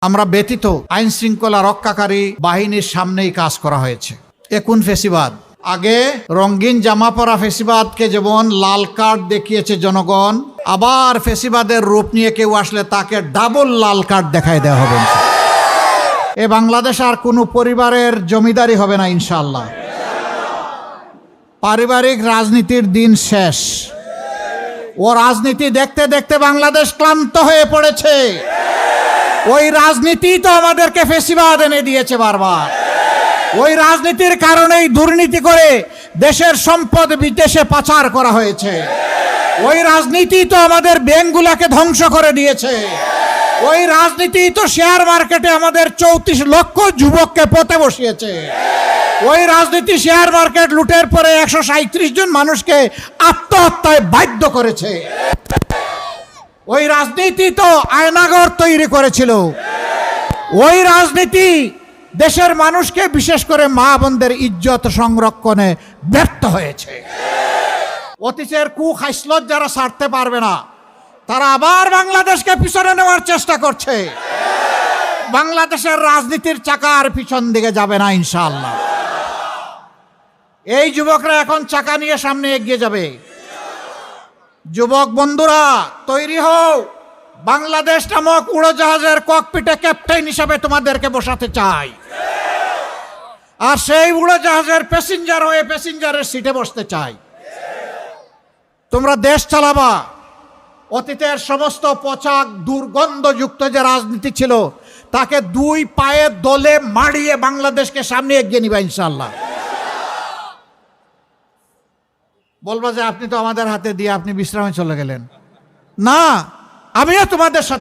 আমরা ব্যতীত আইন শৃঙ্খলা রক্ষাকারী বাহিনীর সামনেই কাজ করা হয়েছে। কোন ফেসিবাদ? আগে রঙিন জামা পরা ফেসিবাদকে যেমন লাল কার্ড দেখিয়েছে জনগণ, আবার ফেসিবাদের রূপ নিয়ে কেউ আসলে তাকে ডাবল লাল কার্ড দেখায় দেওয়া হবে। এ বাংলাদেশ আর কোনো পরিবারের জমিদারি হবে না ইনশাআল্লাহ। পারিবারিক রাজনীতির দিন শেষ। ও রাজনীতি দেখতে দেখতে বাংলাদেশ ক্লান্ত হয়ে পড়েছে। ওই রাজনীতি তো আমাদেরকে ফেসিবাদ এনে দিয়েছে বারবার। ওই রাজনীতির কারণেই দুর্নীতি করে দেশের সম্পদ বিদেশে পাচার করা হয়েছে। ওই রাজনীতি তো আমাদের ব্যাংকগুলোকে ধ্বংস করে দিয়েছে। ওই রাজনীতি তো শেয়ার মার্কেটে আমাদের 34 লক্ষ যুবককে পথে বসিয়েছে। ওই রাজনীতি শেয়ার মার্কেট লুটের পরে 137 জন মানুষকে আত্মহত্যায় বাধ্য করেছে। ওই রাজনীতি তো আয়নাঘর তৈরি করেছিল। ওই রাজনীতি দেশের মানুষকে, বিশেষ করে মা বোনদের ইজ্জত সংরক্ষণে ব্যর্থ হয়েছে। অতীতের কুখাইসলত যারা ছাড়তে পারবে না, তারা আবার বাংলাদেশকে পিছনে নেওয়ার চেষ্টা করছে। বাংলাদেশের রাজনীতির চাকা আর পিছন দিকে যাবে না ইনশাআল্লাহ। এই যুবকরা এখন চাকা নিয়ে সামনে এগিয়ে যাবে। যুবক বন্ধুরা তৈরি হও। বাংলাদেশ নামক উড়োজাহাজের ককপিটে ক্যাপ্টেন হিসাবে তোমাদেরকে বসাতে চাই। আর সেই উড়োজাহাজের প্যাসেঞ্জার হয়ে প্যাসেঞ্জারের সিটে বসতে চাই। তোমরা দেশ চালাবা। অতীতের সমস্ত পচা দুর্গন্ধযুক্ত যে রাজনীতি ছিল তাকে 2 পায়ে দলে মাড়িয়ে বাংলাদেশকে সামনে এগিয়ে নিবা ইনশাআল্লাহ। বলবা যে আপনি তো আমাদের হাতে দিয়ে আপনি বিশ্রামে চলে গেলেন। না, আমিও তোমাদের সাথে